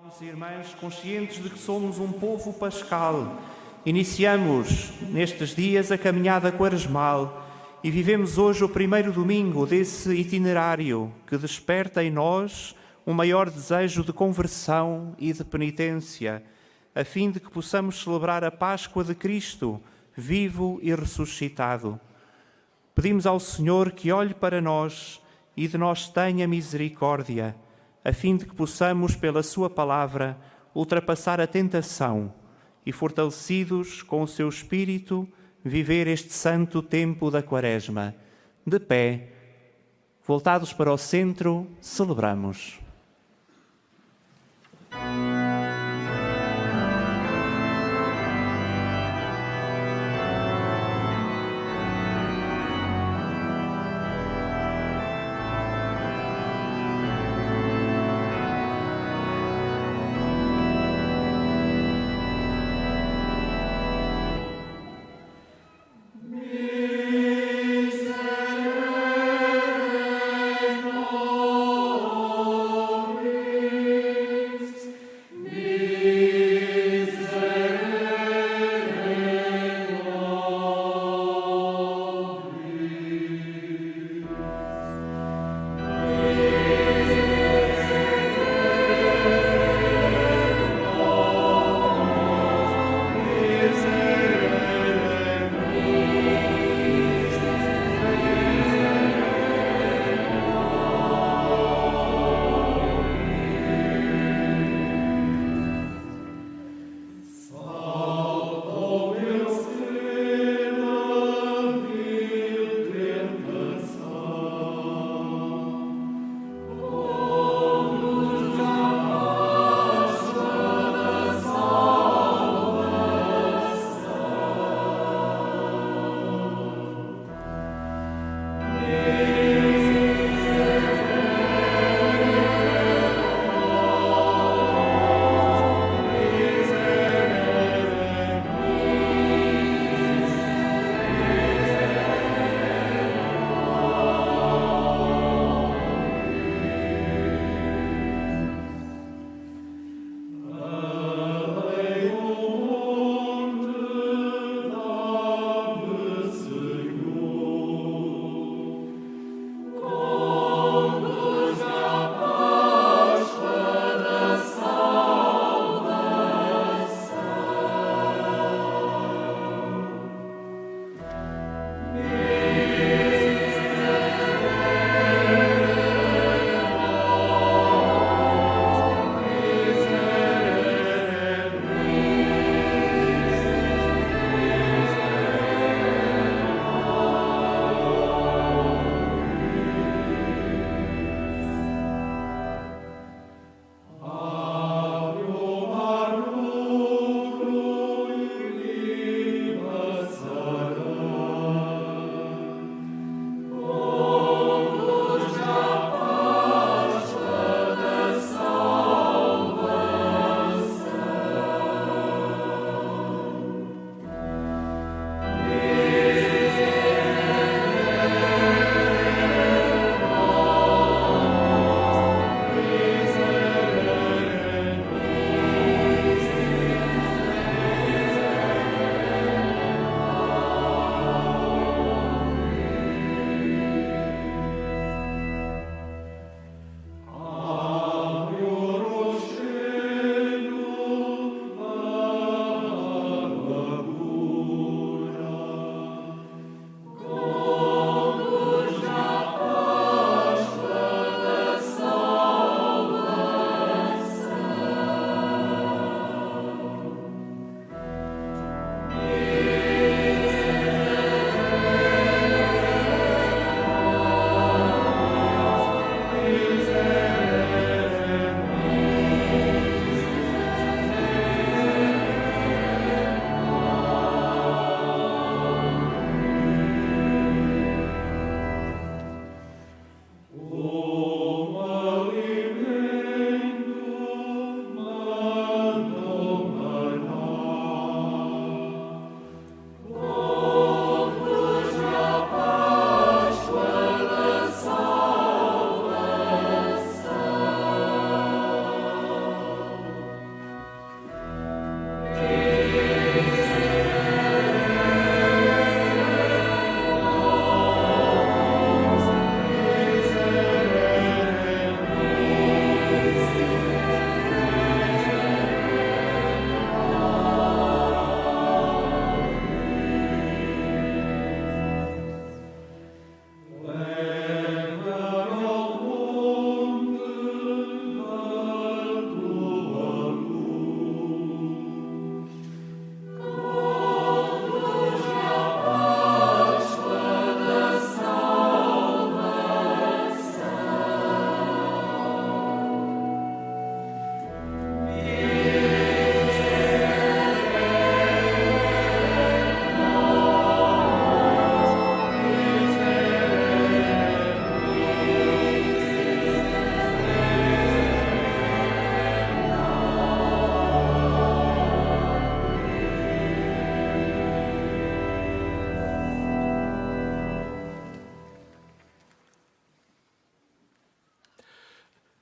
Irmãos e irmãs, conscientes de que somos um povo pascal, iniciamos nestes dias a caminhada quaresmal e vivemos hoje o primeiro domingo desse itinerário que desperta em nós um maior desejo de conversão e de penitência, a fim de que possamos celebrar a Páscoa de Cristo, vivo e ressuscitado. Pedimos ao Senhor que olhe para nós e de nós tenha misericórdia, a fim de que possamos, pela sua palavra, ultrapassar a tentação e, fortalecidos com o seu Espírito, viver este santo tempo da Quaresma. De pé, voltados para o centro, celebramos.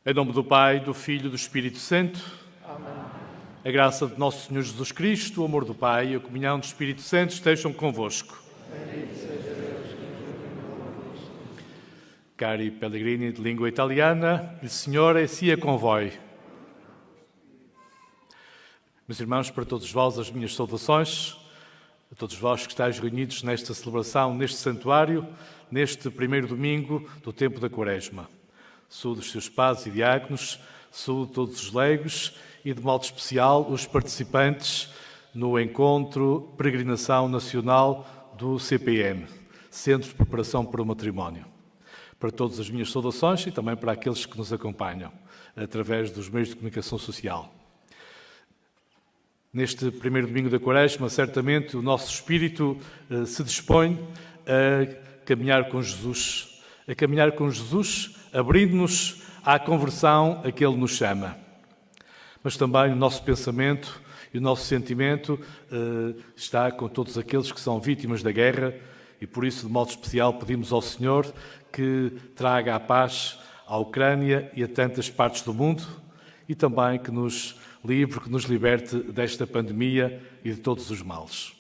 Em nome do Pai, do Filho e do Espírito Santo. Amém. A graça de nosso Senhor Jesus Cristo, o amor do Pai e a comunhão do Espírito Santo estejam convosco. Cari pellegrini de língua italiana, il Signore sia con voi. Meus irmãos, para todos vós as minhas saudações, a todos vós que estáis reunidos nesta celebração, neste santuário, neste primeiro domingo do tempo da Quaresma. Saúdo os seus padres e diáconos, saúdo todos os leigos e, de modo especial, os participantes no encontro Peregrinação Nacional do CPM, Centro de Preparação para o Matrimónio. Para todas as minhas saudações e também para aqueles que nos acompanham através dos meios de comunicação social. Neste primeiro domingo da Quaresma, certamente o nosso espírito se dispõe a caminhar com Jesus, abrindo-nos à conversão a que Ele nos chama. Mas também o nosso pensamento e o nosso sentimento está com todos aqueles que são vítimas da guerra e por isso, de modo especial, pedimos ao Senhor que traga a paz à Ucrânia e a tantas partes do mundo e também que nos livre, que nos liberte desta pandemia e de todos os males.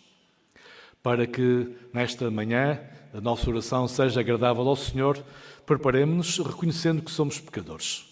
Para que, nesta manhã, a nossa oração seja agradável ao Senhor, preparemos-nos reconhecendo que somos pecadores.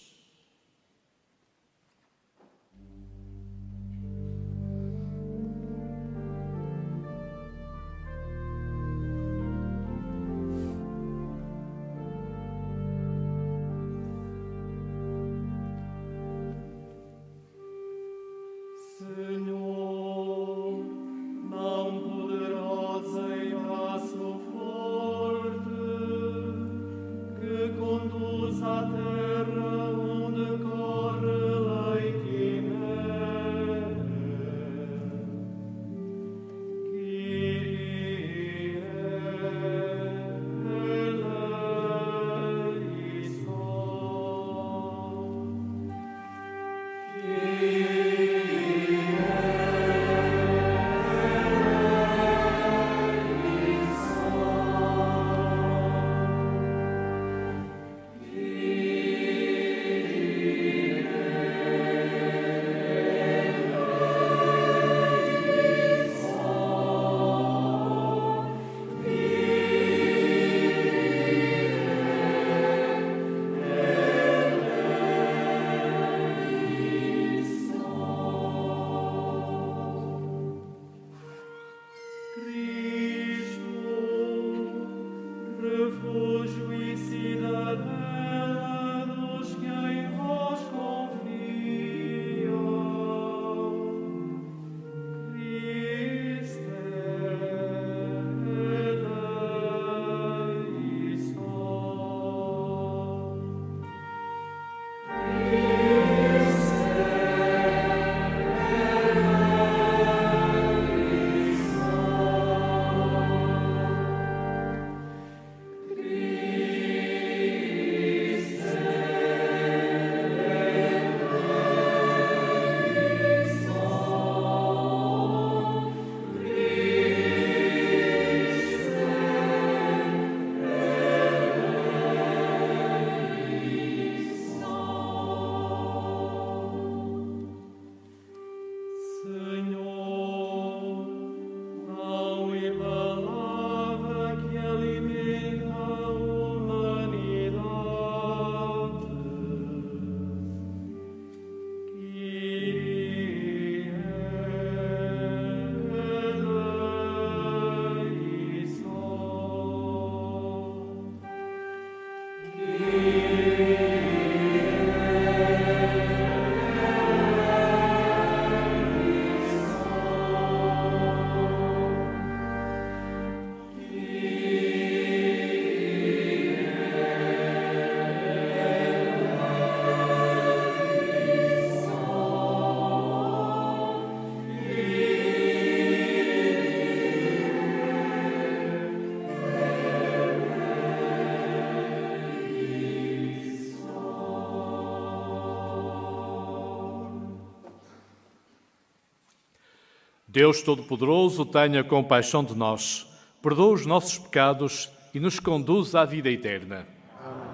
Deus Todo-Poderoso, tenha compaixão de nós, perdoa os nossos pecados e nos conduz à vida eterna. Amém.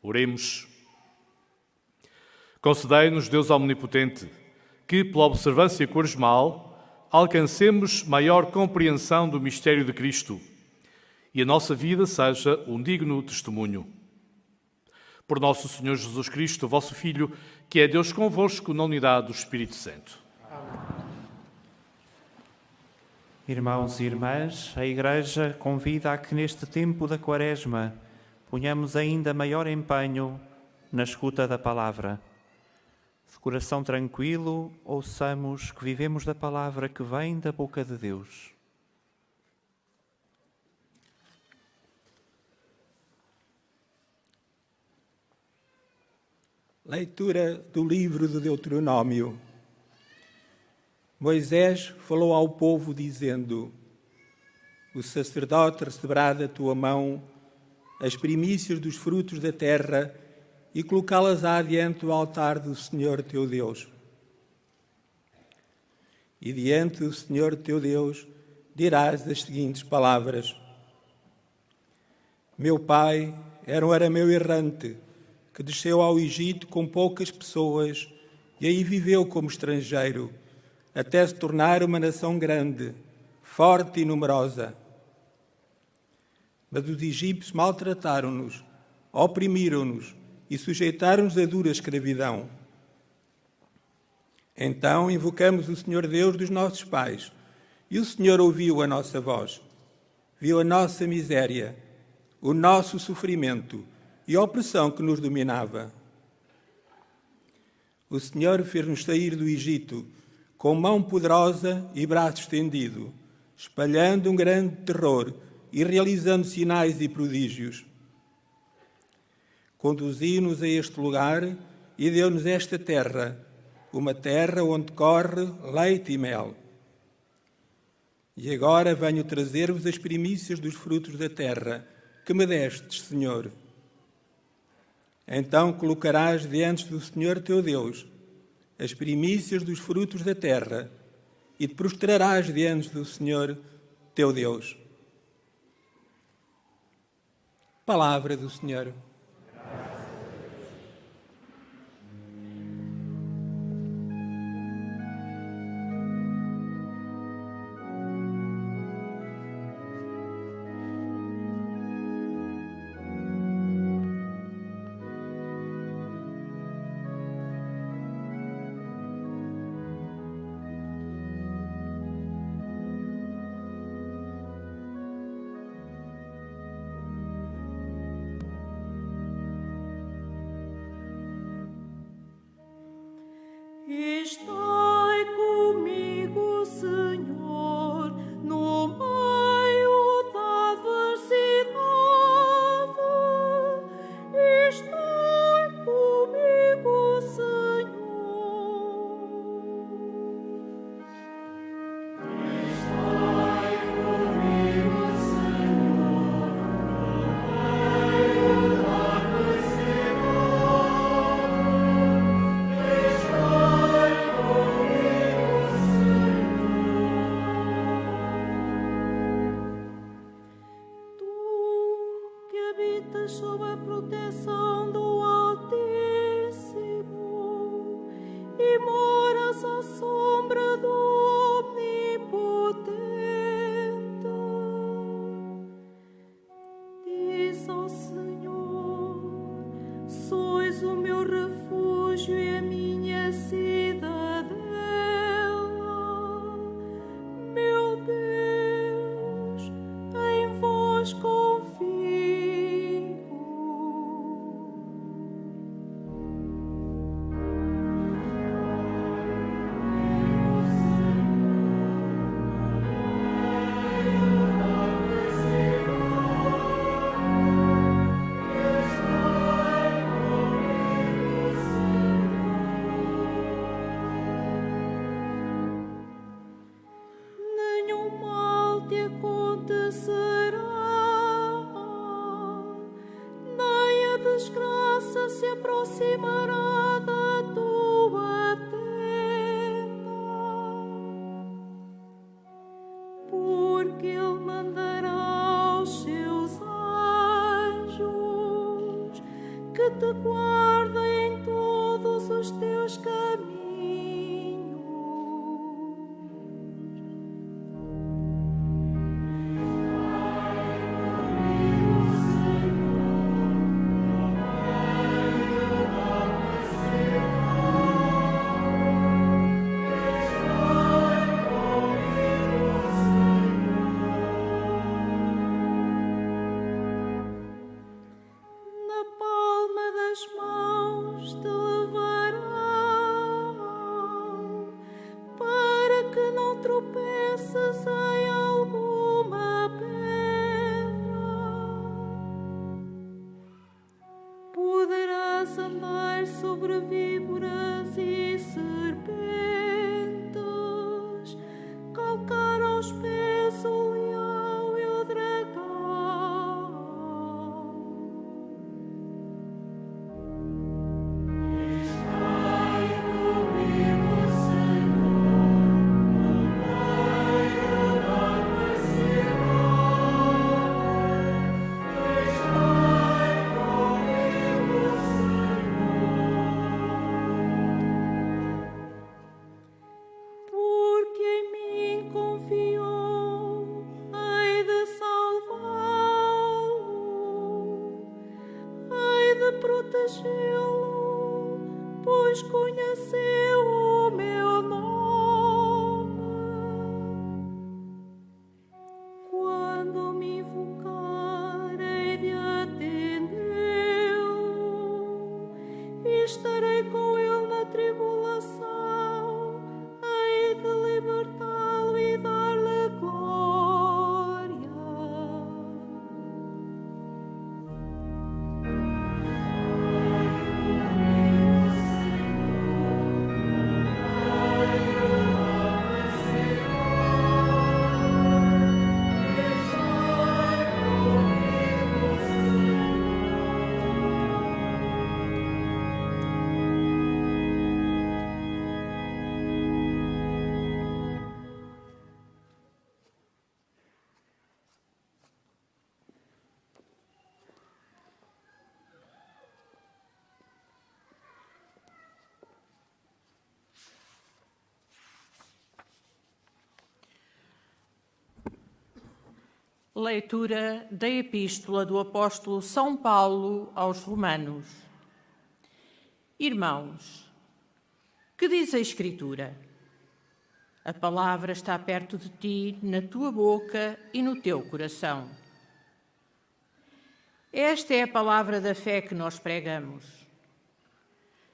Oremos. Concedei-nos, Deus Omnipotente, que, pela observância quaresmal, alcancemos maior compreensão do mistério de Cristo e a nossa vida seja um digno testemunho. Por nosso Senhor Jesus Cristo, vosso Filho, que é Deus convosco na unidade do Espírito Santo. Irmãos e irmãs, a Igreja convida a que neste tempo da Quaresma ponhamos ainda maior empenho na escuta da palavra. De coração tranquilo, ouçamos que vivemos da palavra que vem da boca de Deus. Leitura do livro do Deuteronômio. Moisés falou ao povo dizendo: o sacerdote receberá da tua mão as primícias dos frutos da terra e colocá-las adiante do altar do Senhor teu Deus. E diante do Senhor teu Deus dirás as seguintes palavras: meu pai era um arameu errante, que desceu ao Egito com poucas pessoas e aí viveu como estrangeiro, até se tornar uma nação grande, forte e numerosa. Mas os egípcios maltrataram-nos, oprimiram-nos e sujeitaram-nos a dura escravidão. Então invocamos o Senhor Deus dos nossos pais, e o Senhor ouviu a nossa voz, viu a nossa miséria, o nosso sofrimento e a opressão que nos dominava. O Senhor fez-nos sair do Egito com mão poderosa e braço estendido, espalhando um grande terror e realizando sinais e prodígios. Conduziu-nos a este lugar e deu-nos esta terra, uma terra onde corre leite e mel. E agora venho trazer-vos as primícias dos frutos da terra que me destes, Senhor. Então colocarás diante do Senhor teu Deus as primícias dos frutos da terra e te prostrarás diante do Senhor teu Deus. Palavra do Senhor. Estai comigo, Senhor, no meio da adversidade. Estai comigo, Senhor. Estai comigo, Senhor, no meio da sob a proteção do Altíssimo e moras à sombra do Omnipotente. Diz ao Senhor: sois o meu refúgio e a minha cidadela. Meu Deus, em vós confio. tropeças em alguma pedra, poderás andar sobre víboras e serpentes, calcar aos pés o leão e o dragão. Porque em mim confiou, hei de salvá-lo, hei de protegê-lo, pois conheceu o meu nome. Quando me invocar, hei de atendê-lo, e estarei com ele na tribulação, hei de libertá-lo e dar-lhe glória. Leitura da Epístola do Apóstolo São Paulo aos Romanos. Irmãos, que diz a Escritura? A palavra está perto de ti, na tua boca e no teu coração. Esta é a palavra da fé que nós pregamos.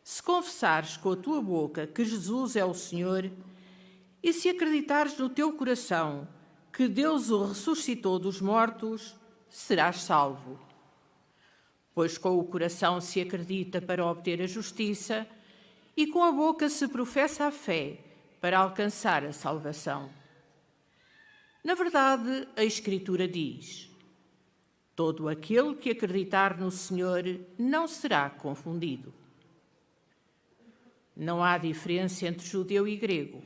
Se confessares com a tua boca que Jesus é o Senhor e se acreditares no teu coração que Deus o ressuscitou dos mortos, serás salvo. Pois com o coração se acredita para obter a justiça e com a boca se professa a fé para alcançar a salvação. Na verdade, a Escritura diz: todo aquele que acreditar no Senhor não será confundido. Não há diferença entre judeu e grego.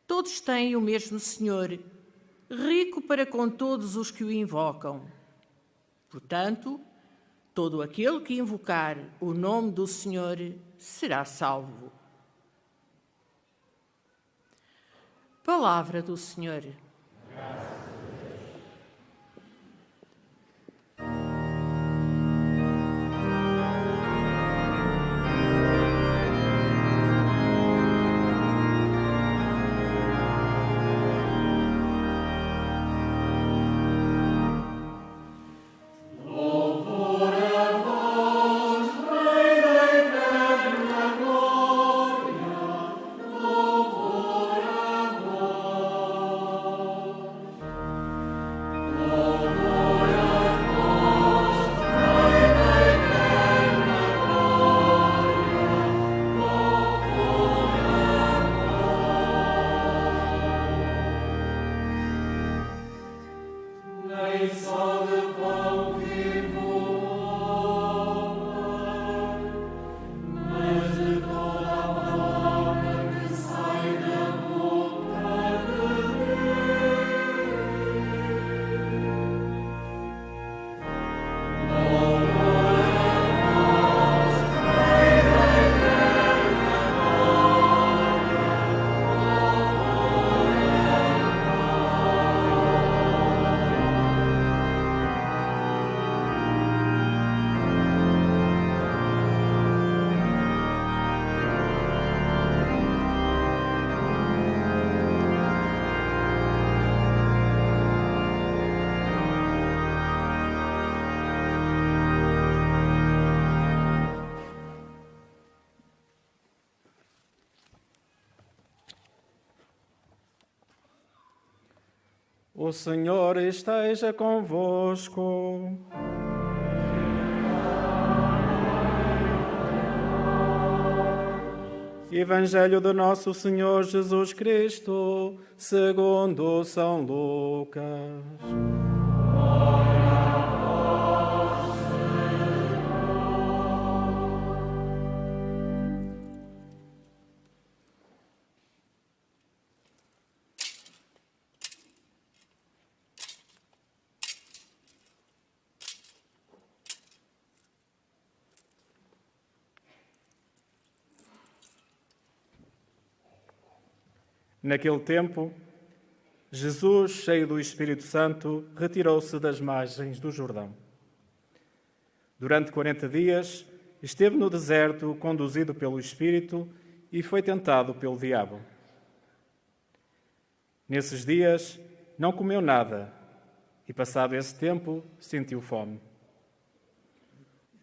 Todos têm o mesmo Senhor, rico para com todos os que o invocam. Portanto, todo aquele que invocar o nome do Senhor será salvo. Palavra do Senhor. O Senhor esteja convosco. Evangelho do nosso Senhor Jesus Cristo, segundo São Lucas. Naquele tempo, Jesus, cheio do Espírito Santo, retirou-se das margens do Jordão. Durante 40 dias, esteve no deserto, conduzido pelo Espírito, e foi tentado pelo diabo. Nesses dias, não comeu nada, e passado esse tempo, sentiu fome.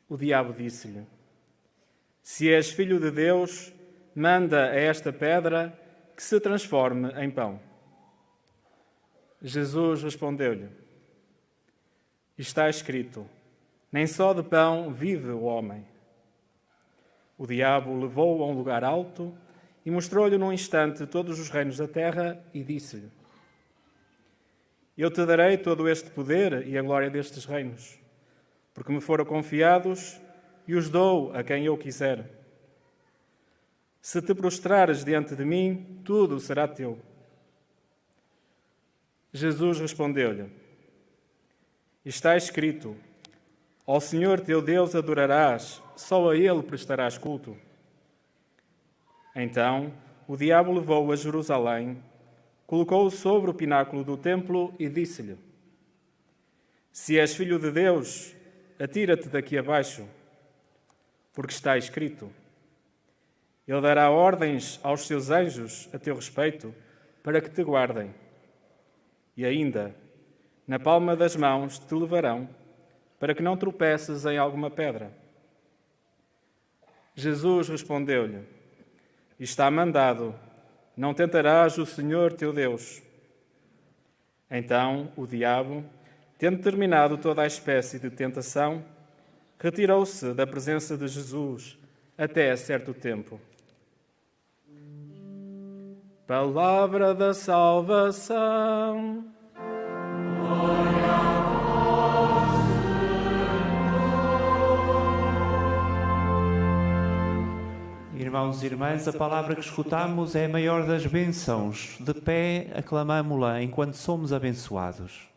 O diabo disse-lhe: Se és filho de Deus, manda a esta pedra que se transforme em pão. Jesus respondeu-lhe: Está escrito, nem só de pão vive o homem. O diabo o levou a um lugar alto e mostrou-lhe num instante todos os reinos da terra e disse-lhe: Eu te darei todo este poder e a glória destes reinos, porque me foram confiados e os dou a quem eu quiser. Se te prostrares diante de mim, tudo será teu. Jesus respondeu-lhe: Está escrito, ao Senhor teu Deus adorarás, só a Ele prestarás culto. Então o diabo levou-o a Jerusalém, colocou-o sobre o pináculo do templo e disse-lhe: Se és filho de Deus, atira-te daqui abaixo, porque está escrito, Ele dará ordens aos seus anjos a teu respeito para que te guardem. E ainda, na palma das mãos te levarão, para que não tropeces em alguma pedra. Jesus respondeu-lhe: Está mandado, não tentarás o Senhor teu Deus. Então o diabo, tendo terminado toda a espécie de tentação, retirou-se da presença de Jesus até certo tempo. Palavra da salvação. Glória a vós, Senhor. Irmãos e irmãs, a palavra que escutamos é a maior das bênçãos. De pé, aclamamo-la enquanto somos abençoados.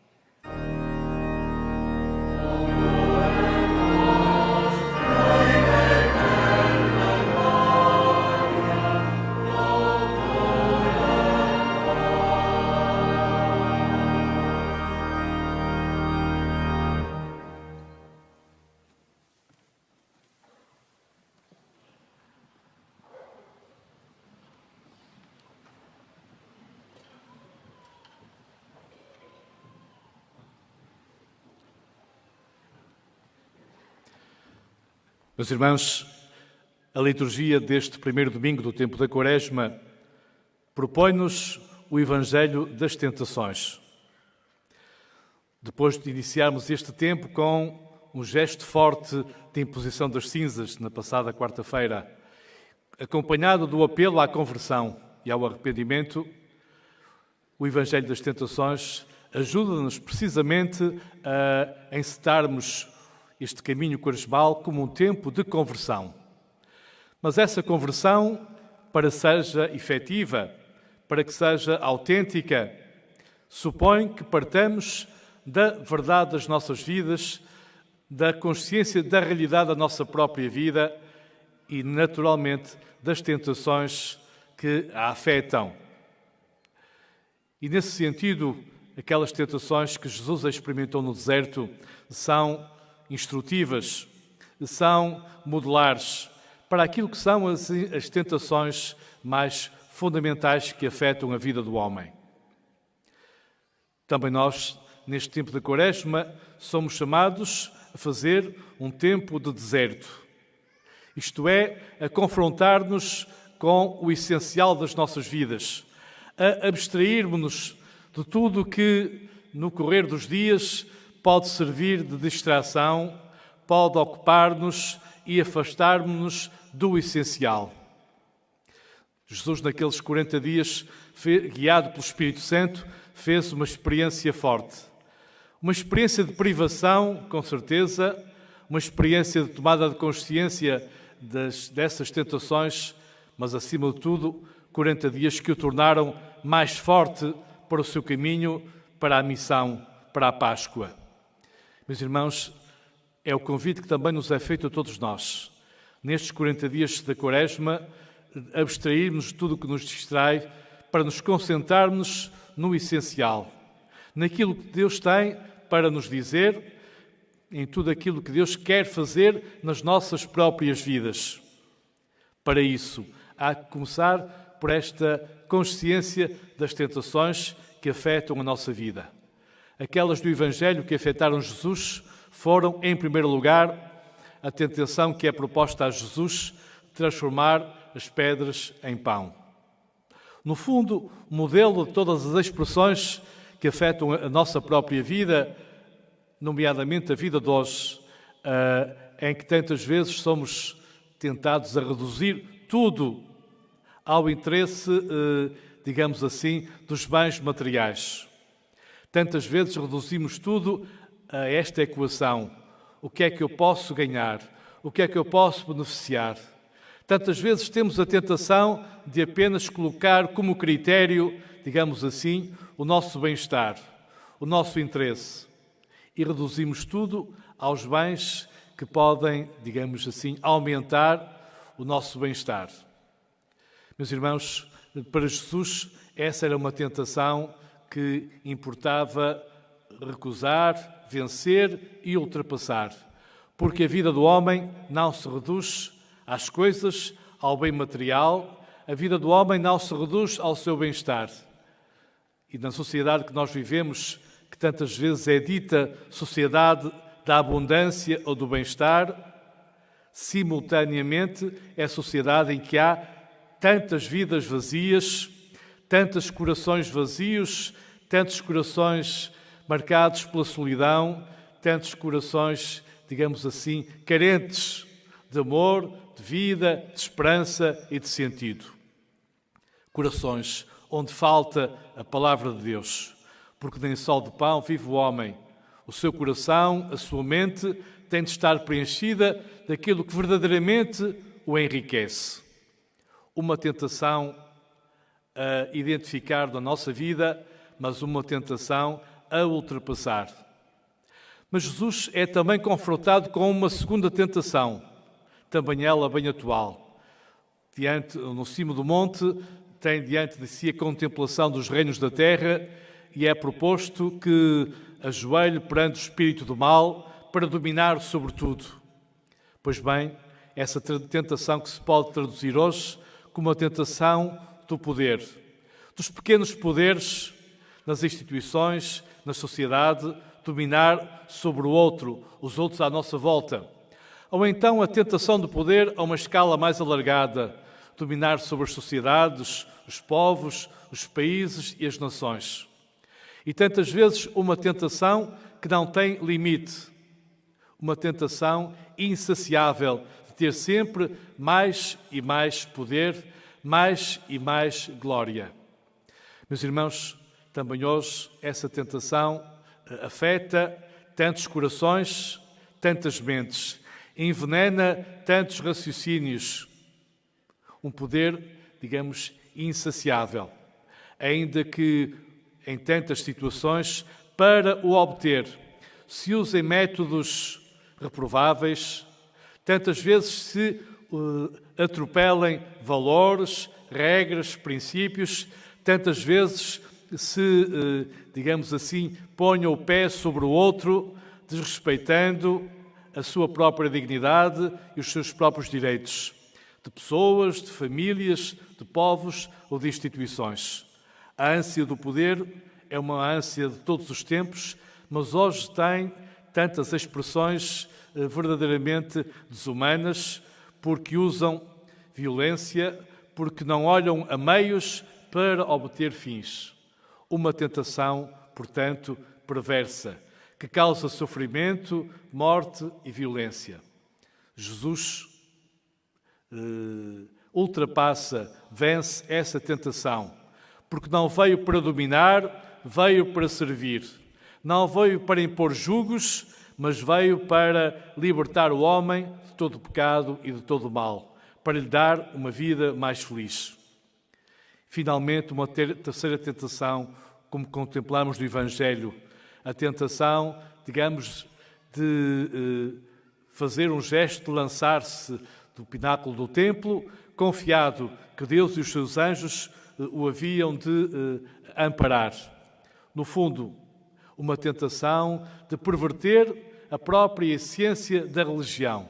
Meus irmãos, a liturgia deste primeiro domingo do tempo da Quaresma propõe-nos o Evangelho das Tentações. Depois de iniciarmos este tempo com um gesto forte de imposição das cinzas na passada quarta-feira, acompanhado do apelo à conversão e ao arrependimento, o Evangelho das Tentações ajuda-nos precisamente a encetarmos este caminho quaresmal como um tempo de conversão. Mas essa conversão, para que seja efetiva, para que seja autêntica, supõe que partamos da verdade das nossas vidas, da consciência da realidade da nossa própria vida e, naturalmente, das tentações que a afetam. E, nesse sentido, aquelas tentações que Jesus experimentou no deserto são instrutivas, são modelares para aquilo que são as tentações mais fundamentais que afetam a vida do homem. Também nós, neste tempo da Quaresma, somos chamados a fazer um tempo de deserto. Isto é, a confrontar-nos com o essencial das nossas vidas, a abstrairmos-nos de tudo que, no correr dos dias, pode servir de distração, pode ocupar-nos e afastar-nos do essencial. Jesus, naqueles 40 dias, guiado pelo Espírito Santo, fez uma experiência forte. Uma experiência de privação, com certeza, uma experiência de tomada de consciência dessas tentações, mas, acima de tudo, 40 dias que o tornaram mais forte para o seu caminho, para a missão, para a Páscoa. Meus irmãos, é o convite que também nos é feito a todos nós. Nestes 40 dias da Quaresma, abstrairmos de tudo o que nos distrai para nos concentrarmos no essencial, naquilo que Deus tem para nos dizer, em tudo aquilo que Deus quer fazer nas nossas próprias vidas. Para isso, há que começar por esta consciência das tentações que afetam a nossa vida. Aquelas do Evangelho que afetaram Jesus foram, em primeiro lugar, a tentação que é proposta a Jesus de transformar as pedras em pão. No fundo, o modelo de todas as expressões que afetam a nossa própria vida, nomeadamente a vida de hoje, em que tantas vezes somos tentados a reduzir tudo ao interesse, digamos assim, dos bens materiais. Tantas vezes reduzimos tudo a esta equação. O que é que eu posso ganhar? O que é que eu posso beneficiar? Tantas vezes temos a tentação de apenas colocar como critério, digamos assim, o nosso bem-estar, o nosso interesse. E reduzimos tudo aos bens que podem, digamos assim, aumentar o nosso bem-estar. Meus irmãos, para Jesus, essa era uma tentação que importava recusar, vencer e ultrapassar. Porque a vida do homem não se reduz às coisas, ao bem material, a vida do homem não se reduz ao seu bem-estar. E na sociedade que nós vivemos, que tantas vezes é dita sociedade da abundância ou do bem-estar, simultaneamente é a sociedade em que há tantas vidas vazias, tantos corações vazios, tantos corações marcados pela solidão, tantos corações, digamos assim, carentes de amor, de vida, de esperança e de sentido. Corações onde falta a palavra de Deus, porque nem só de pão vive o homem. O seu coração, a sua mente, tem de estar preenchida daquilo que verdadeiramente o enriquece. Uma tentação a identificar na nossa vida, mas uma tentação a ultrapassar. Mas Jesus é também confrontado com uma segunda tentação, também ela bem atual. No cimo do monte, tem diante de si a contemplação dos reinos da terra e é proposto que ajoelhe perante o espírito do mal para dominar sobre tudo. Pois bem, essa tentação que se pode traduzir hoje como a tentação do poder, dos pequenos poderes nas instituições, na sociedade, dominar sobre o outro, os outros à nossa volta. Ou então a tentação do poder a uma escala mais alargada, dominar sobre as sociedades, os povos, os países e as nações. E tantas vezes uma tentação que não tem limite, uma tentação insaciável de ter sempre mais e mais poder, mais e mais glória. Meus irmãos, também hoje essa tentação afeta tantos corações, tantas mentes, envenena tantos raciocínios. Um poder, digamos, insaciável, ainda que em tantas situações, para o obter, se usem métodos reprováveis, tantas vezes se atropelem valores, regras, princípios, tantas vezes se, digamos assim, ponham o pé sobre o outro, desrespeitando a sua própria dignidade e os seus próprios direitos, de pessoas, de famílias, de povos ou de instituições. A ânsia do poder é uma ânsia de todos os tempos, mas hoje tem tantas expressões verdadeiramente desumanas, porque usam violência, porque não olham a meios para obter fins. Uma tentação, portanto, perversa, que causa sofrimento, morte e violência. Jesus ultrapassa, vence essa tentação, porque não veio para dominar, veio para servir. Não veio para impor julgos, mas veio para libertar o homem de todo o pecado e de todo o mal, para lhe dar uma vida mais feliz. Finalmente, uma terceira tentação, como contemplamos no Evangelho, a tentação, digamos, de fazer um gesto de lançar-se do pináculo do templo, confiado que Deus e os seus anjos o haviam de amparar. No fundo, uma tentação de perverter a própria essência da religião,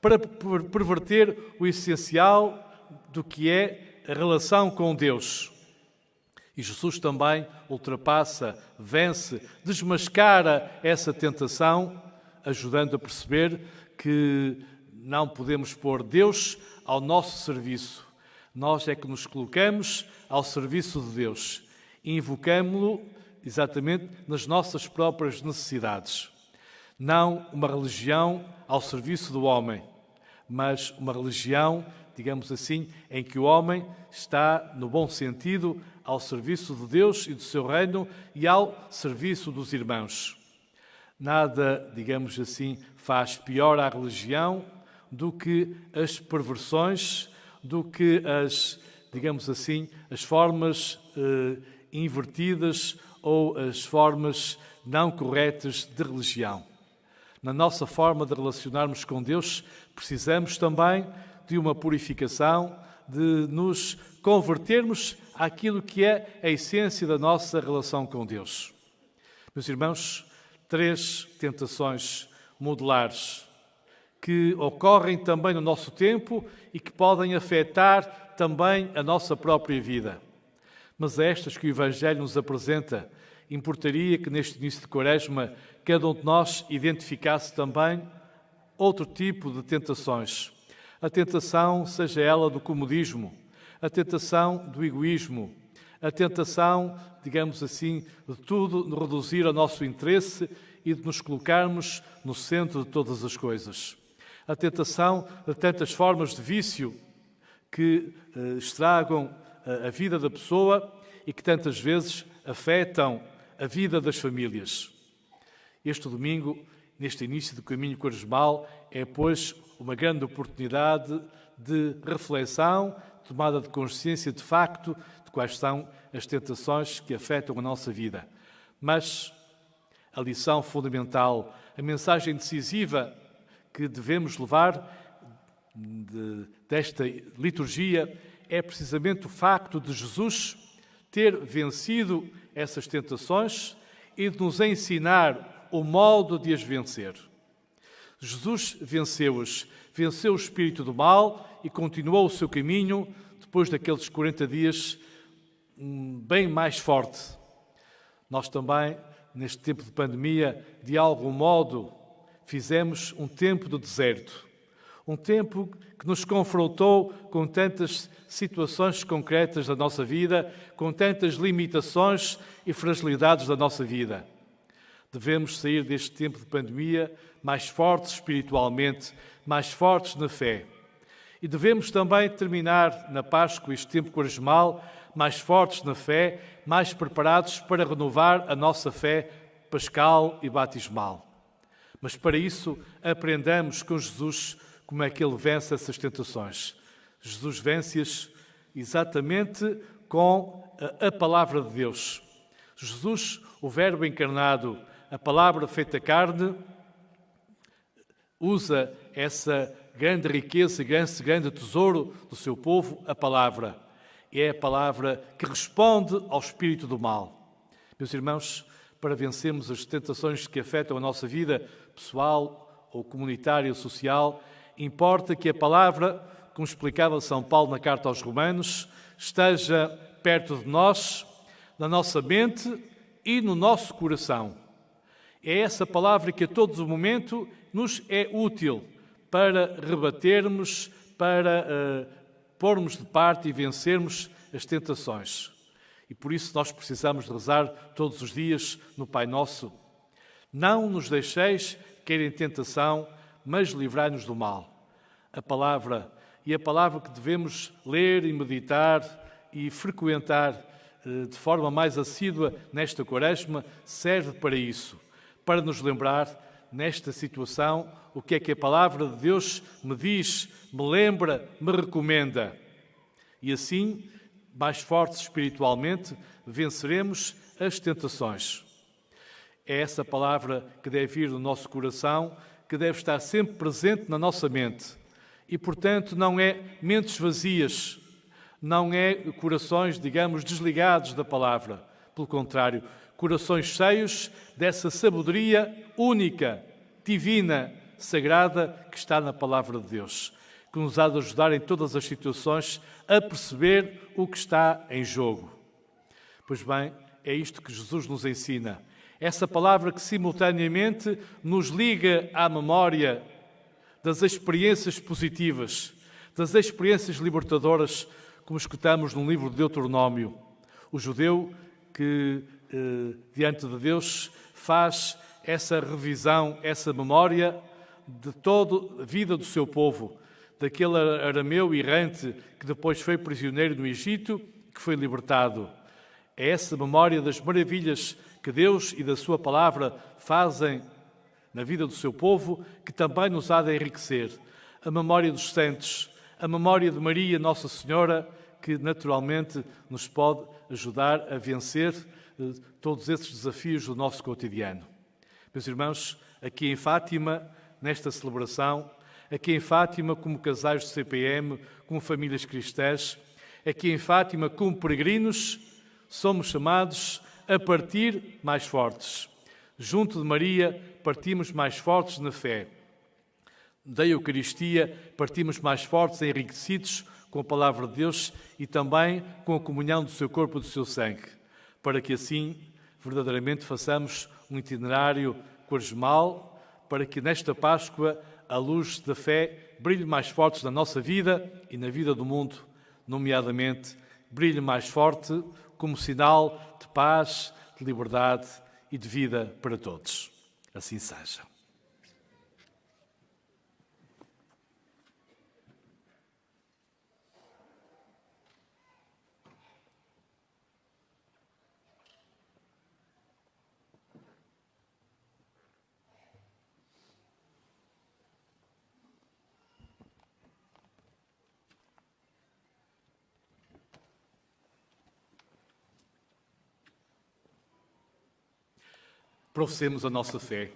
para perverter o essencial do que é a relação com Deus. E Jesus também ultrapassa, vence, desmascara essa tentação, ajudando a perceber que não podemos pôr Deus ao nosso serviço. Nós é que nos colocamos ao serviço de Deus e invocamo-lo exatamente nas nossas próprias necessidades. Não uma religião ao serviço do homem, mas uma religião, digamos assim, em que o homem está, no bom sentido, ao serviço de Deus e do seu reino e ao serviço dos irmãos. Nada, digamos assim, faz pior à religião do que as perversões, do que as, digamos assim, as formas invertidas ou as formas não corretas de religião. Na nossa forma de relacionarmos com Deus, precisamos também de uma purificação, de nos convertermos àquilo que é a essência da nossa relação com Deus. Meus irmãos, 3 tentações modulares que ocorrem também no nosso tempo e que podem afetar também a nossa própria vida. Mas a estas que o Evangelho nos apresenta, importaria que neste início de Quaresma cada um de nós identificasse também outro tipo de tentações. A tentação, seja ela do comodismo, a tentação do egoísmo, a tentação, digamos assim, de tudo reduzir ao nosso interesse e de nos colocarmos no centro de todas as coisas. A tentação de tantas formas de vício que estragam a vida da pessoa e que tantas vezes afetam a vida das famílias. Este domingo, neste início do caminho quaresmal, é, pois, uma grande oportunidade de reflexão, tomada de consciência de facto de quais são as tentações que afetam a nossa vida. Mas a lição fundamental, a mensagem decisiva que devemos levar desta liturgia é precisamente o facto de Jesus ter vencido essas tentações e de nos ensinar o modo de as vencer. Jesus venceu-as, venceu o espírito do mal e continuou o seu caminho depois daqueles 40 dias bem mais forte. Nós também, neste tempo de pandemia, de algum modo, fizemos um tempo de deserto. Um tempo que nos confrontou com tantas situações concretas da nossa vida, com tantas limitações e fragilidades da nossa vida. Devemos sair deste tempo de pandemia mais fortes espiritualmente, mais fortes na fé. E devemos também terminar na Páscoa este tempo quaresmal mais fortes na fé, mais preparados para renovar a nossa fé pascal e batismal. Mas para isso aprendamos com Jesus como é que Ele vence essas tentações. Jesus vence-as exatamente com a Palavra de Deus. Jesus, o Verbo encarnado, a Palavra feita carne, usa essa grande riqueza, esse grande tesouro do seu povo, a Palavra. É a Palavra que responde ao espírito do mal. Meus irmãos, para vencermos as tentações que afetam a nossa vida pessoal ou comunitária ou social, importa que a Palavra, como explicava São Paulo na Carta aos Romanos, esteja perto de nós, na nossa mente e no nosso coração. É essa Palavra que a todo o momento nos é útil para rebatermos, para pormos de parte e vencermos as tentações. E por isso nós precisamos de rezar todos os dias no Pai Nosso. Não nos deixeis cair em tentação, mas livrai-nos do mal. A palavra que devemos ler e meditar e frequentar de forma mais assídua nesta Quaresma serve para isso, para nos lembrar, nesta situação, o que é que a palavra de Deus me diz, me lembra, me recomenda. E assim, mais fortes espiritualmente, venceremos as tentações. É essa palavra que deve vir do nosso coração, que deve estar sempre presente na nossa mente. E, portanto, não é mentes vazias, não é corações, digamos, desligados da palavra. Pelo contrário, corações cheios dessa sabedoria única, divina, sagrada, que está na palavra de Deus, que nos há de ajudar em todas as situações a perceber o que está em jogo. Pois bem, é isto que Jesus nos ensina. Essa palavra que simultaneamente nos liga à memória das experiências positivas, das experiências libertadoras, como escutamos no livro de Deuteronômio. O judeu que, diante de Deus, faz essa revisão, essa memória de toda a vida do seu povo, daquele arameu errante que depois foi prisioneiro no Egito, que foi libertado. É essa memória das maravilhas que Deus e da sua palavra fazem na vida do seu povo, que também nos há de enriquecer. A memória dos santos, a memória de Maria, Nossa Senhora, que naturalmente nos pode ajudar a vencer todos esses desafios do nosso cotidiano. Meus irmãos, aqui em Fátima, nesta celebração, aqui em Fátima como casais de CPM, como famílias cristãs, aqui em Fátima como peregrinos, somos chamados a partir mais fortes. Junto de Maria, partimos mais fortes na fé. Da Eucaristia, partimos mais fortes, enriquecidos com a Palavra de Deus e também com a comunhão do seu corpo e do seu sangue, para que assim, verdadeiramente, façamos um itinerário quaresmal, para que nesta Páscoa a luz da fé brilhe mais forte na nossa vida e na vida do mundo, nomeadamente, brilhe mais forte como sinal de paz, de liberdade e de vida para todos. Assim seja. Professemos a nossa fé.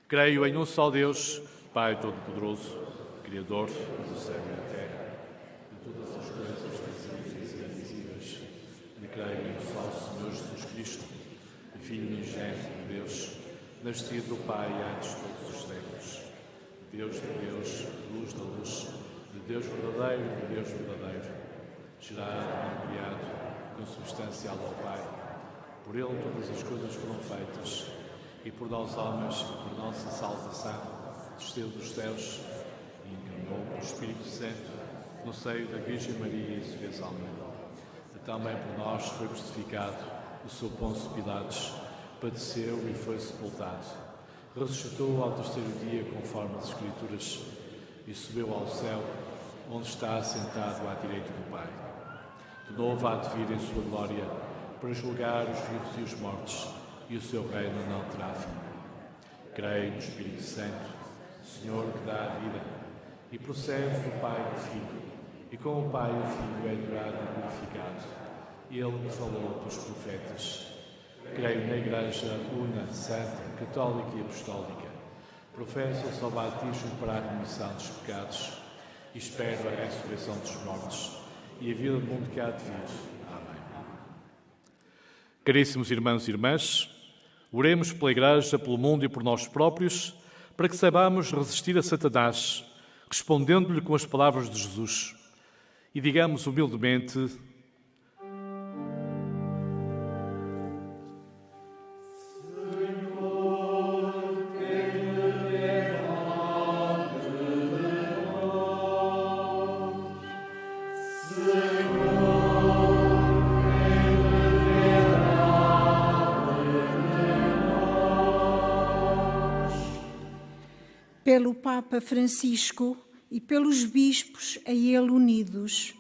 Creio em um só Deus, Pai Todo-Poderoso, Criador do céu e da terra, de todas as coisas visíveis e invisíveis. E creio em um só Senhor Jesus Cristo, Filho unigênito de Deus, nascido do Pai antes de todos os séculos. Deus de Deus, luz da luz, de Deus verdadeiro e de Deus verdadeiro, gerado, não criado, consubstancial ao Pai. Por Ele todas as coisas foram feitas, e por nós homens, e por nossa salvação, desceu dos céus e encarnou o Espírito Santo no seio da Virgem Maria e se fez homem. E também por nós foi crucificado o seu Pôncio Pilatos, padeceu e foi sepultado. Ressuscitou ao terceiro dia, conforme as Escrituras, e subiu ao céu, onde está assentado à direita do Pai. De novo há de vir em sua glória, para julgar os vivos e os mortos, e o seu reino não terá fim. Creio no Espírito Santo, Senhor que dá a vida, e procede do Pai e do Filho, e com o Pai e o Filho é adorado e glorificado. Ele que falou pelos profetas. Creio na Igreja una, santa, católica e apostólica. Professo o só batismo para a remissão dos pecados, e espero a ressurreição dos mortos e a vida do mundo que há de vir. Caríssimos irmãos e irmãs, oremos pela Igreja, pelo mundo e por nós próprios, para que saibamos resistir a Satanás, respondendo-lhe com as palavras de Jesus. E digamos humildemente: Senhor, pelo Papa Francisco e pelos bispos a ele unidos,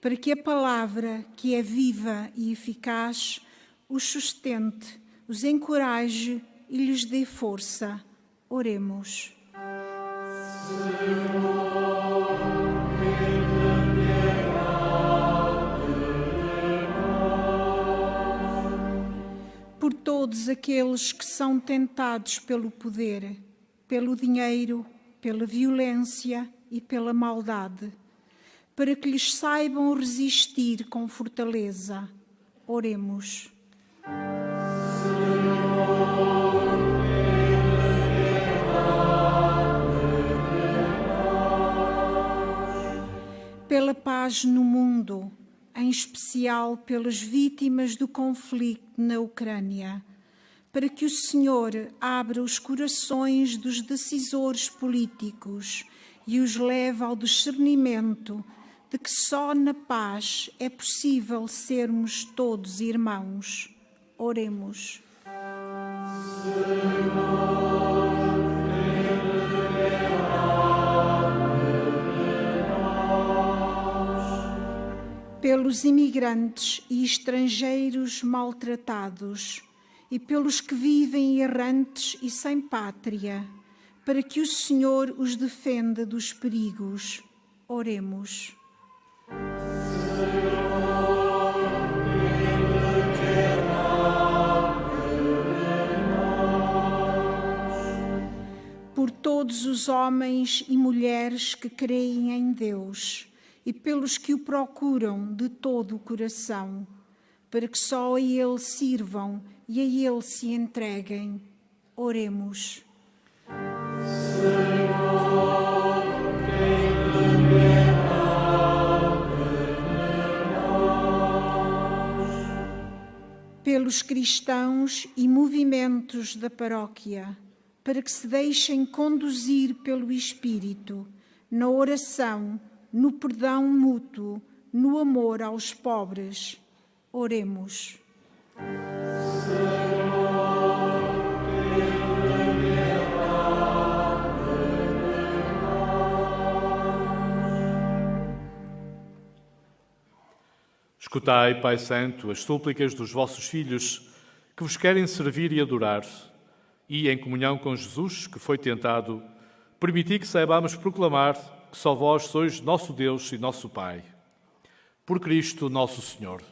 para que a palavra, que é viva e eficaz, os sustente, os encoraje e lhes dê força. Oremos. Por todos aqueles que são tentados pelo poder, pelo dinheiro, pela violência e pela maldade, para que lhes saibam resistir com fortaleza. Oremos. Pela paz no mundo, em especial pelas vítimas do conflito na Ucrânia, para que o Senhor abra os corações dos decisores políticos e os leve ao discernimento de que só na paz é possível sermos todos irmãos. Oremos. Pelos imigrantes e estrangeiros maltratados e pelos que vivem errantes e sem pátria, para que o Senhor os defenda dos perigos. Oremos. Por todos os homens e mulheres que creem em Deus e pelos que o procuram de todo o coração, para que só a Ele sirvam e a Ele se entreguem. Oremos. Pelos cristãos e movimentos da paróquia, para que se deixem conduzir pelo Espírito, na oração, no perdão mútuo, no amor aos pobres. Oremos. Escutai, Pai Santo, as súplicas dos vossos filhos que vos querem servir e adorar, e, em comunhão com Jesus, que foi tentado, permiti que saibamos proclamar que só vós sois nosso Deus e nosso Pai. Por Cristo nosso Senhor.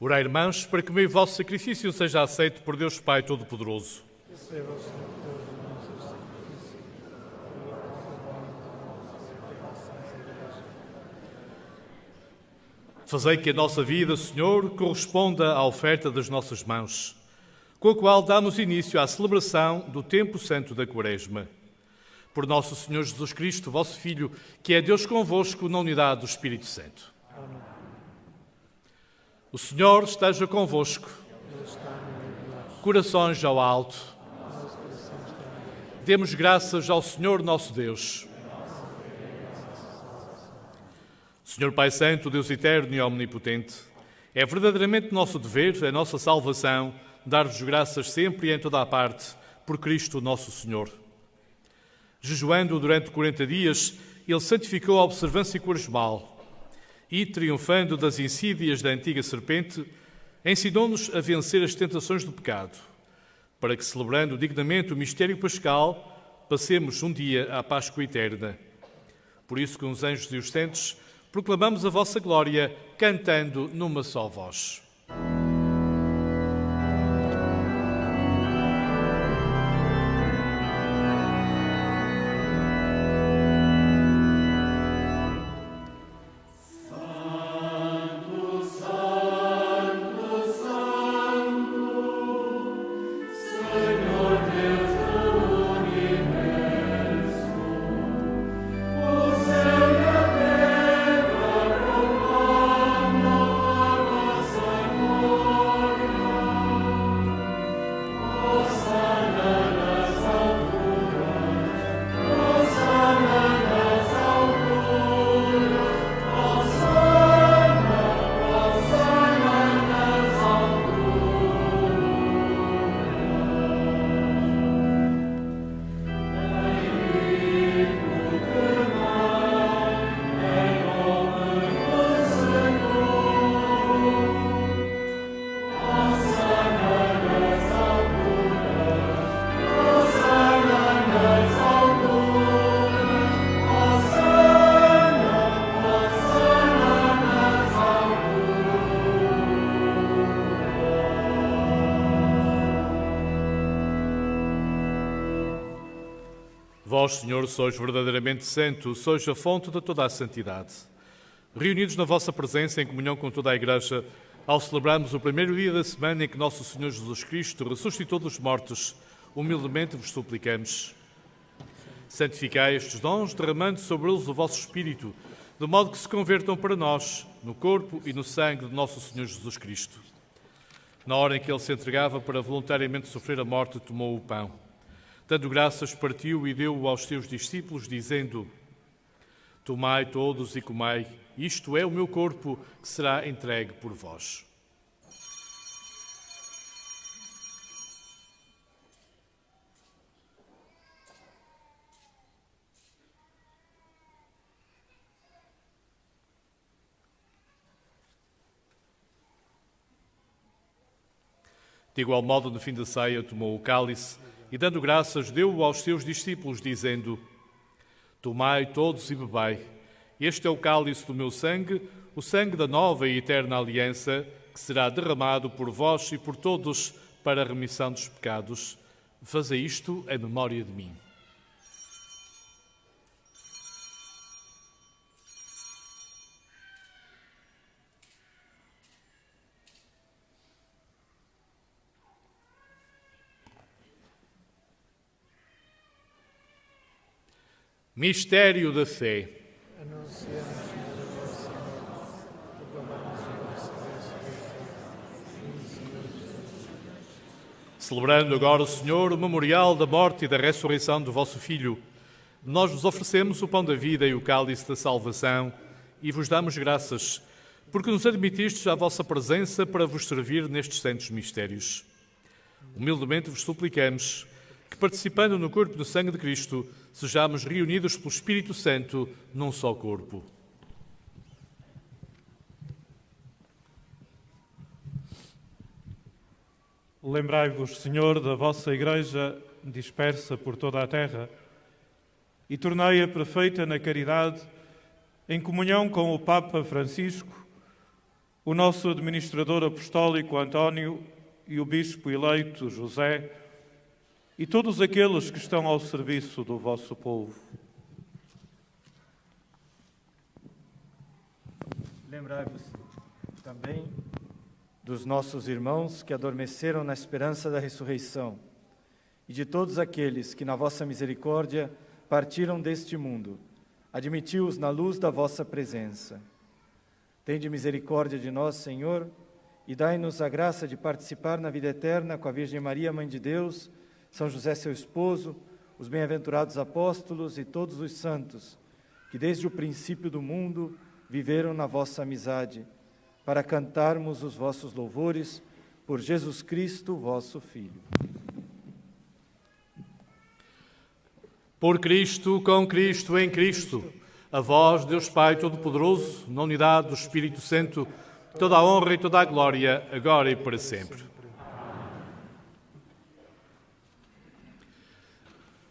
Orai, irmãos, para que o meu vosso sacrifício seja aceito por Deus Pai Todo-Poderoso. Fazei que a nossa vida, Senhor, corresponda à oferta das nossas mãos, com a qual damos início à celebração do tempo santo da Quaresma. Por nosso Senhor Jesus Cristo, vosso Filho, que é Deus convosco na unidade do Espírito Santo. Amém. O Senhor esteja convosco. Corações ao alto. Demos graças ao Senhor nosso Deus. Senhor Pai Santo, Deus eterno e omnipotente, é verdadeiramente nosso dever, a nossa salvação, dar-vos graças sempre e em toda a parte, por Cristo nosso Senhor. Jejuando durante 40 dias, ele santificou a observância quaresmal e, triunfando das insídias da antiga serpente, ensinou-nos a vencer as tentações do pecado, para que, celebrando dignamente o mistério pascal, passemos um dia à Páscoa eterna. Por isso, com os anjos e os santos, proclamamos a vossa glória, cantando numa só voz. Vós, Senhor, sois verdadeiramente santo, sois a fonte de toda a santidade. Reunidos na vossa presença, em comunhão com toda a Igreja, ao celebrarmos o primeiro dia da semana em que nosso Senhor Jesus Cristo ressuscitou dos mortos, humildemente vos suplicamos. Santificai estes dons, derramando sobre eles o vosso Espírito, de modo que se convertam para nós, no corpo e no sangue de nosso Senhor Jesus Cristo. Na hora em que ele se entregava para voluntariamente sofrer a morte, tomou o pão. Dando graças, partiu e deu-o aos seus discípulos, dizendo: Tomai todos e comei, isto é o meu corpo que será entregue por vós. De igual modo, no fim da ceia, tomou o cálice e, dando graças, deu-o aos seus discípulos, dizendo: Tomai todos e bebei. Este é o cálice do meu sangue, o sangue da nova e eterna aliança, que será derramado por vós e por todos para a remissão dos pecados. Fazei isto em memória de mim. Mistério da fé. Celebrando agora, Senhor, o memorial da morte e da ressurreição do vosso Filho, nós vos oferecemos o pão da vida e o cálice da salvação e vos damos graças, porque nos admitistes à vossa presença para vos servir nestes santos mistérios. Humildemente vos suplicamos que, participando no corpo e no sangue de Cristo, sejamos reunidos pelo Espírito Santo num só corpo. Lembrai-vos, Senhor, da vossa Igreja dispersa por toda a terra e tornai-a perfeita na caridade, em comunhão com o Papa Francisco, o nosso administrador apostólico António e o bispo eleito José e todos aqueles que estão ao serviço do vosso povo. Lembrai-vos também dos nossos irmãos que adormeceram na esperança da ressurreição e de todos aqueles que, na vossa misericórdia, partiram deste mundo. Admiti-os na luz da vossa presença. Tende misericórdia de nós, Senhor, e dai-nos a graça de participar na vida eterna com a Virgem Maria, Mãe de Deus, São José, seu esposo, os bem-aventurados apóstolos e todos os santos, que desde o princípio do mundo viveram na vossa amizade, para cantarmos os vossos louvores por Jesus Cristo, vosso Filho. Por Cristo, com Cristo, em Cristo, a vós, Deus Pai Todo-Poderoso, na unidade do Espírito Santo, toda a honra e toda a glória, agora e para sempre.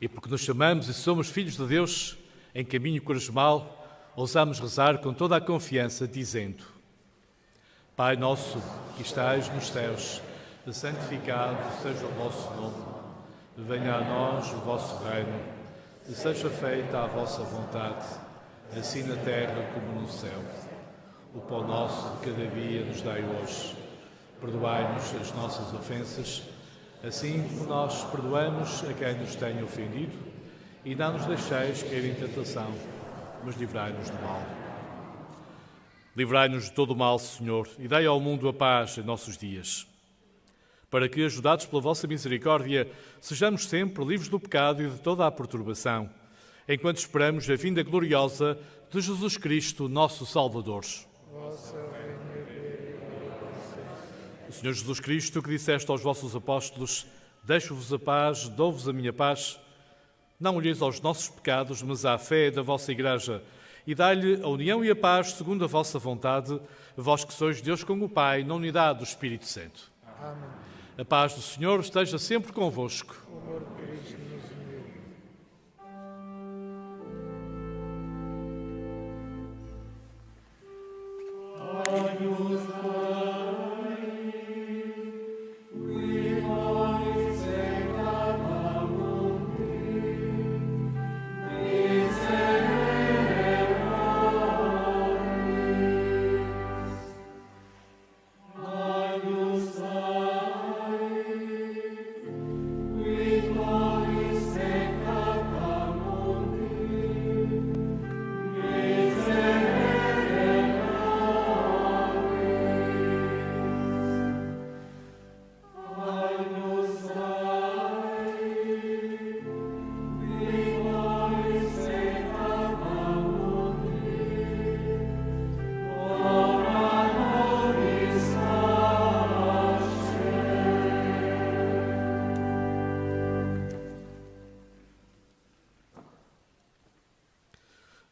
E porque nos chamamos e somos filhos de Deus, em caminho quaresmal, ousamos rezar com toda a confiança, dizendo: Pai nosso, que estais nos céus, santificado seja o vosso nome. Venha a nós o vosso reino. Seja feita a vossa vontade, assim na terra como no céu. O pão nosso de cada dia nos dai hoje. Perdoai-nos as nossas ofensas, assim como nós perdoamos a quem nos tem ofendido, e não nos deixeis cair em tentação, mas livrai-nos do mal. Livrai-nos de todo o mal, Senhor, e dai ao mundo a paz em nossos dias, para que, ajudados pela vossa misericórdia, sejamos sempre livres do pecado e de toda a perturbação, enquanto esperamos a vinda gloriosa de Jesus Cristo, nosso Salvador. O Senhor Jesus Cristo, que disseste aos vossos apóstolos: Deixo-vos a paz, dou-vos a minha paz, não olheis aos nossos pecados, mas à fé da vossa Igreja, e dai-lhe a união e a paz segundo a vossa vontade, vós que sois Deus com o Pai, na unidade do Espírito Santo. Amém. A paz do Senhor esteja sempre convosco.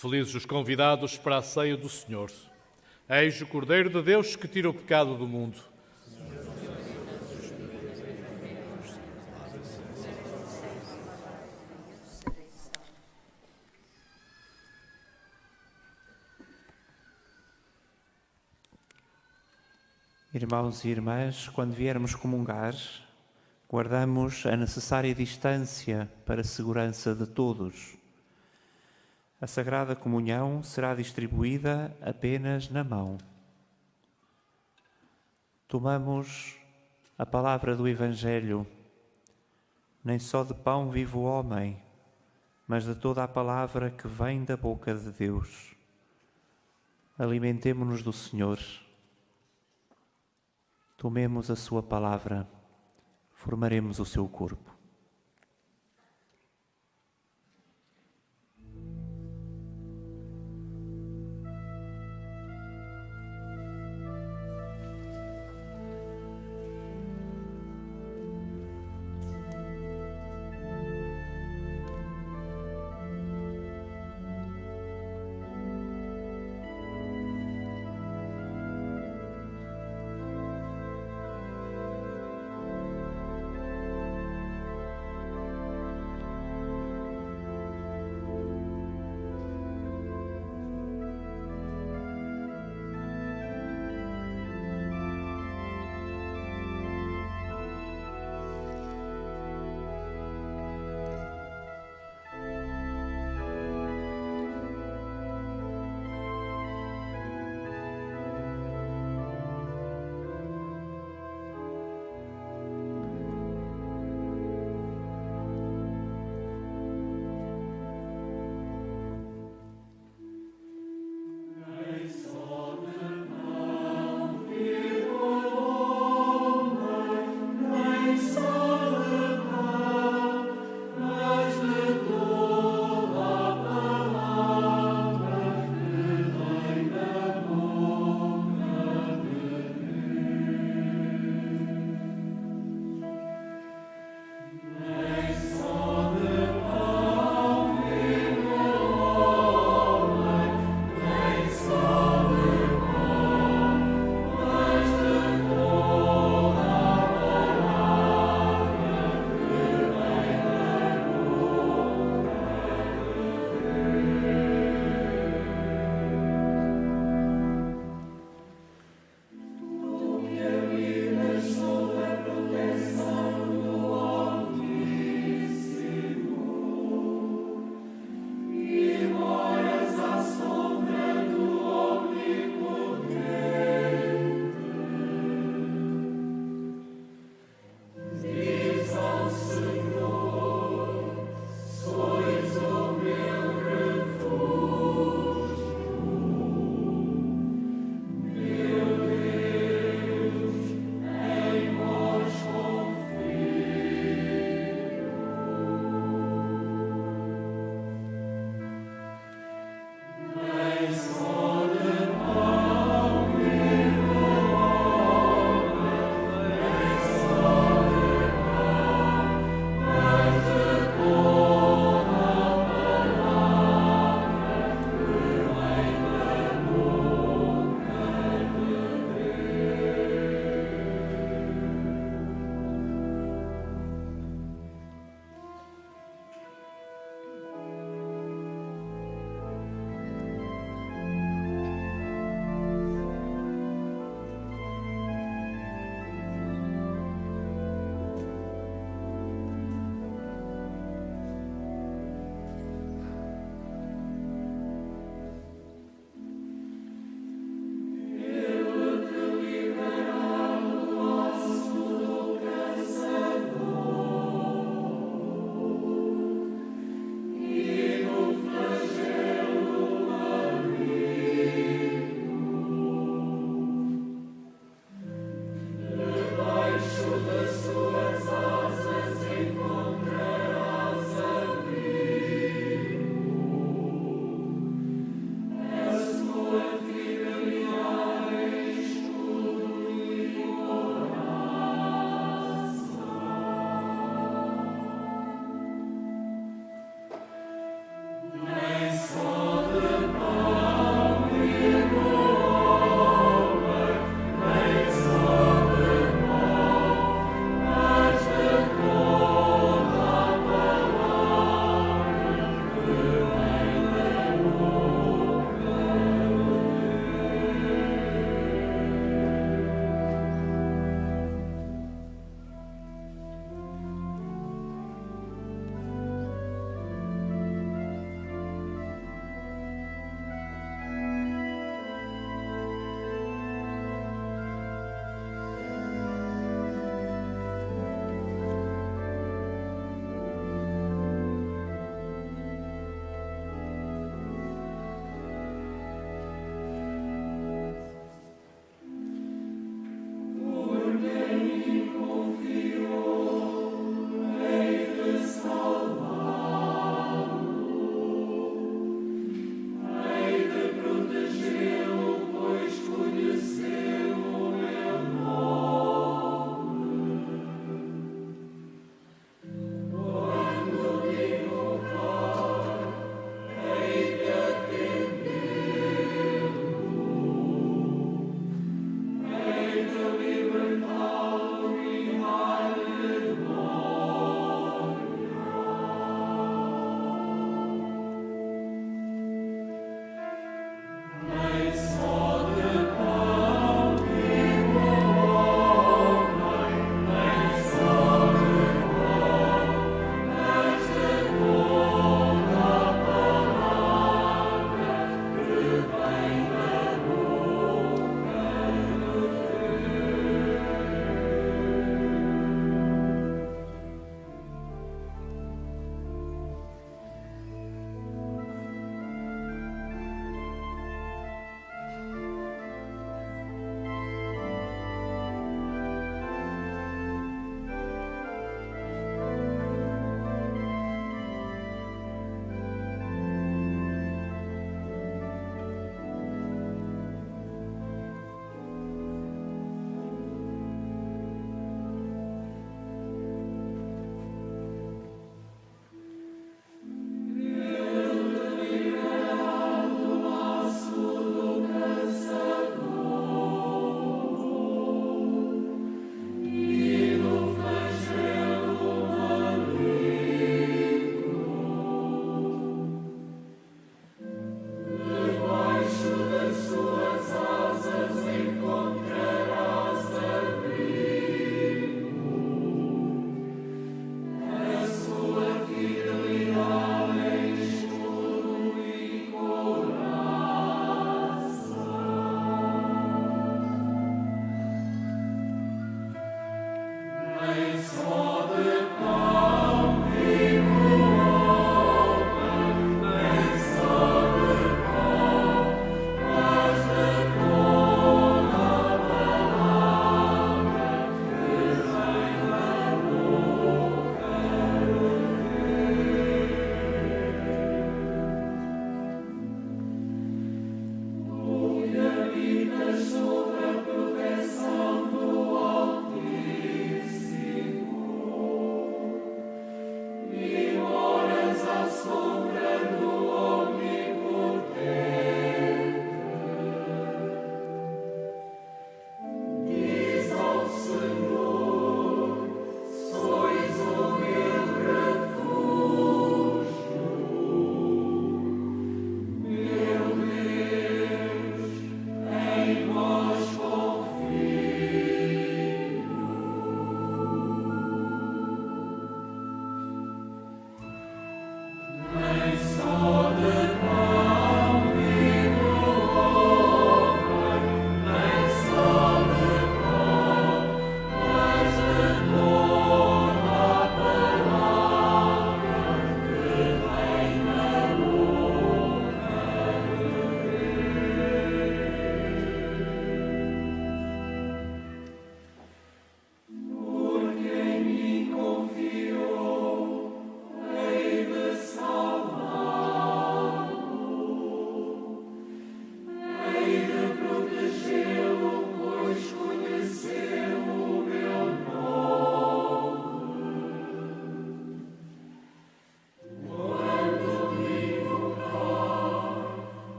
Felizes os convidados para a ceia do Senhor. Eis o Cordeiro de Deus que tira o pecado do mundo. Irmãos e irmãs, quando viermos comungar, guardamos a necessária distância para a segurança de todos. A Sagrada Comunhão será distribuída apenas na mão. Tomamos a palavra do Evangelho. Nem só de pão vive o homem, mas de toda a palavra que vem da boca de Deus. Alimentemo-nos do Senhor. Tomemos a sua palavra, formaremos o seu corpo.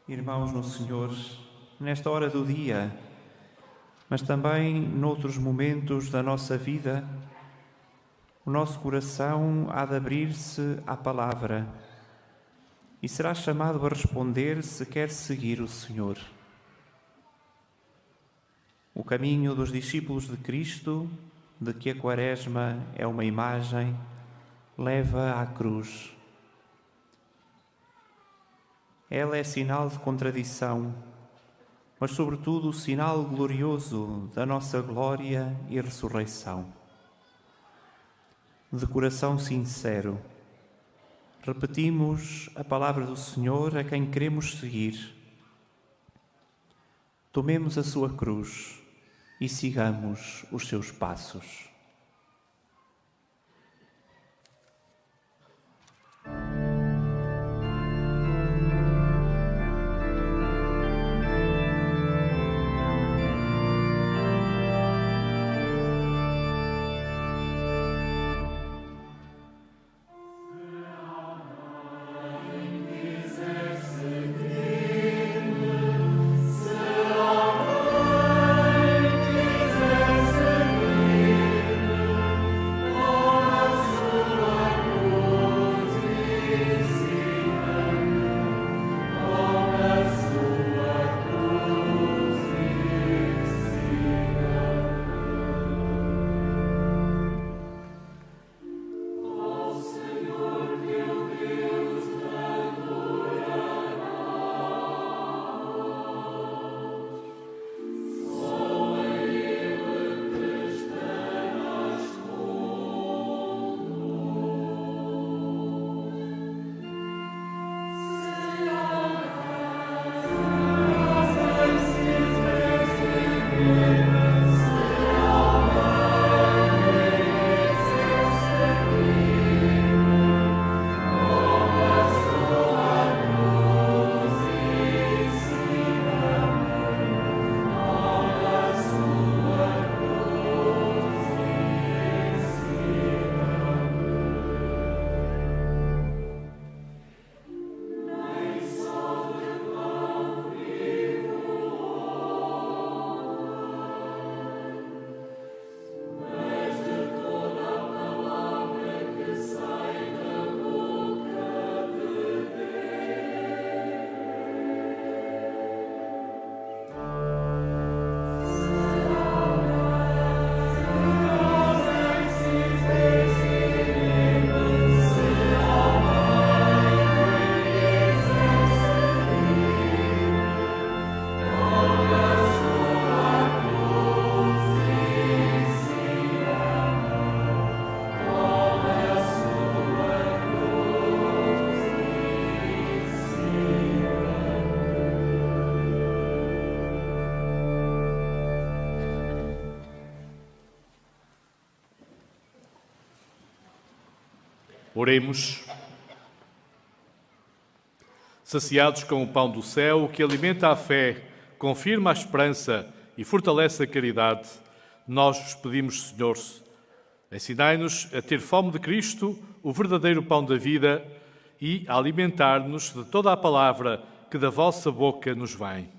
Irmãos no Senhor, nesta hora do dia, mas também noutros momentos da nossa vida, o nosso coração há de abrir-se à palavra e será chamado a responder se quer seguir o Senhor. O caminho dos discípulos de Cristo, de que a Quaresma é uma imagem, leva à cruz. Ela é sinal de contradição, mas sobretudo o sinal glorioso da nossa glória e ressurreição. De coração sincero, repetimos a palavra do Senhor a quem queremos seguir. Tomemos a sua cruz e sigamos os seus passos. Oremos. Saciados com o pão do céu, que alimenta a fé, confirma a esperança e fortalece a caridade, nós vos pedimos, Senhor, ensinai-nos a ter fome de Cristo, o verdadeiro pão da vida, e a alimentar-nos de toda a palavra que da vossa boca nos vem.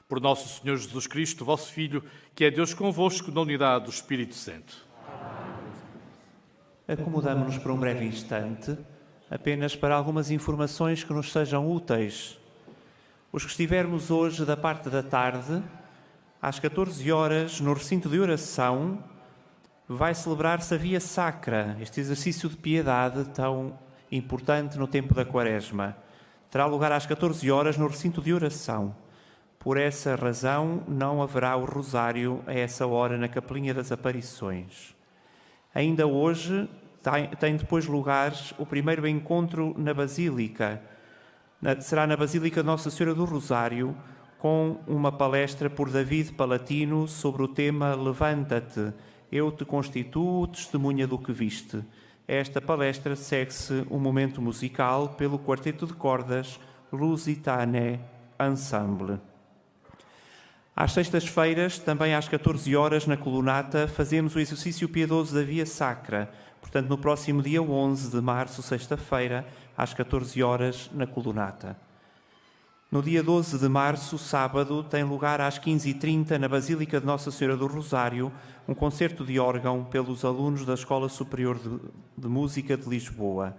Por nosso Senhor Jesus Cristo, vosso Filho, que é Deus convosco na unidade do Espírito Santo. Acomodamo-nos por um breve instante, apenas para algumas informações que nos sejam úteis. Os que estivermos hoje da parte da tarde, às 14 horas, no recinto de oração, vai celebrar-se a Via Sacra, este exercício de piedade tão importante no tempo da Quaresma. Terá lugar às 14 horas no recinto de oração. Por essa razão, não haverá o rosário a essa hora na Capelinha das Aparições. Ainda hoje tem depois lugar o primeiro encontro na Basílica. Será na Basílica de Nossa Senhora do Rosário, com uma palestra por David Palatino sobre o tema Levanta-te, eu te constituo testemunha do que viste. Esta palestra segue-se um momento musical pelo quarteto de cordas Lusitane Ensemble. Às sextas-feiras, também às 14 horas, na Colunata, fazemos o exercício piedoso da Via Sacra. Portanto, no próximo dia 11 de março, sexta-feira, às 14 horas, na Colunata. No dia 12 de março, sábado, tem lugar às 15h30 na Basílica de Nossa Senhora do Rosário um concerto de órgão pelos alunos da Escola Superior de Música de Lisboa.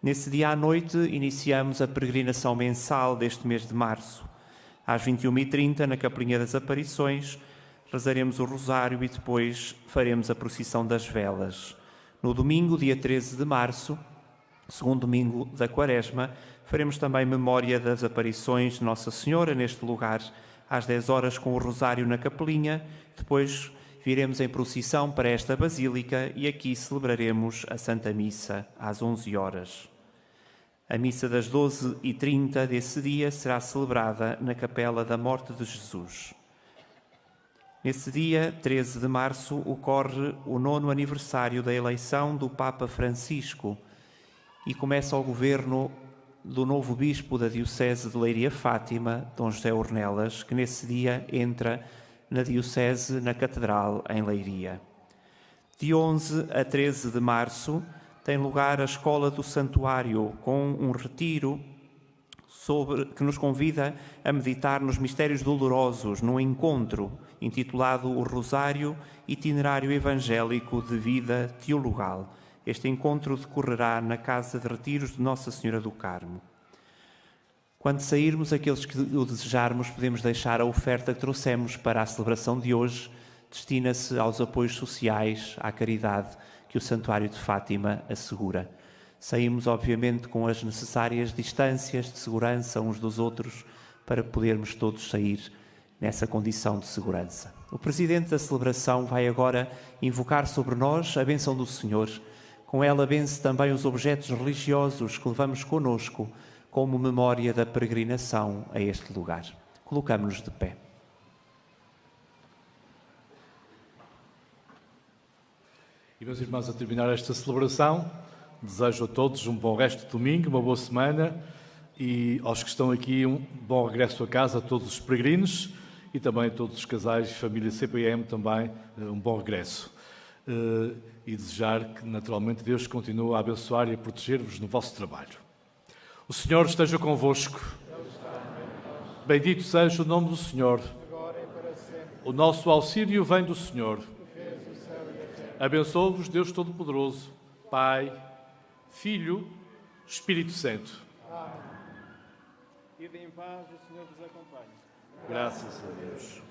Nesse dia à noite, iniciamos a peregrinação mensal deste mês de março. Às 21h30, na Capelinha das Aparições, rezaremos o Rosário e depois faremos a procissão das velas. No domingo, dia 13 de março, segundo domingo da Quaresma, faremos também memória das aparições de Nossa Senhora neste lugar, às 10 horas com o Rosário na Capelinha. Depois viremos em procissão para esta Basílica e aqui celebraremos a Santa Missa às 11 horas. A missa das 12h30 desse dia será celebrada na Capela da Morte de Jesus. Nesse dia, 13 de março, ocorre o 9º aniversário da eleição do Papa Francisco e começa o governo do novo bispo da Diocese de Leiria-Fátima, Dom José Ornelas, que nesse dia entra na Diocese, na Catedral, em Leiria. De 11 a 13 de março, tem lugar a Escola do Santuário, com um retiro que nos convida a meditar nos mistérios dolorosos, num encontro intitulado O Rosário, Itinerário Evangélico de Vida Teologal. Este encontro decorrerá na Casa de Retiros de Nossa Senhora do Carmo. Quando sairmos, aqueles que o desejarmos, podemos deixar a oferta que trouxemos para a celebração de hoje. Destina-se aos apoios sociais, à caridade que o Santuário de Fátima assegura. Saímos, obviamente, com as necessárias distâncias de segurança uns dos outros para podermos todos sair nessa condição de segurança. O Presidente da celebração vai agora invocar sobre nós a bênção do Senhor. Com ela benze também os objetos religiosos que levamos conosco como memória da peregrinação a este lugar. Colocamo-nos de pé. E, meus irmãos, a terminar esta celebração, desejo a todos um bom resto de domingo, uma boa semana e aos que estão aqui um bom regresso a casa, a todos os peregrinos e também a todos os casais e família CPM também um bom regresso. E desejar que, naturalmente, Deus continue a abençoar e a proteger-vos no vosso trabalho. O Senhor esteja convosco. Bendito seja o nome do Senhor. O nosso auxílio vem do Senhor. Abençoe-vos Deus Todo-Poderoso, Pai, Filho, Espírito Santo. Ide em paz, o Senhor vos acompanhe. Graças a Deus.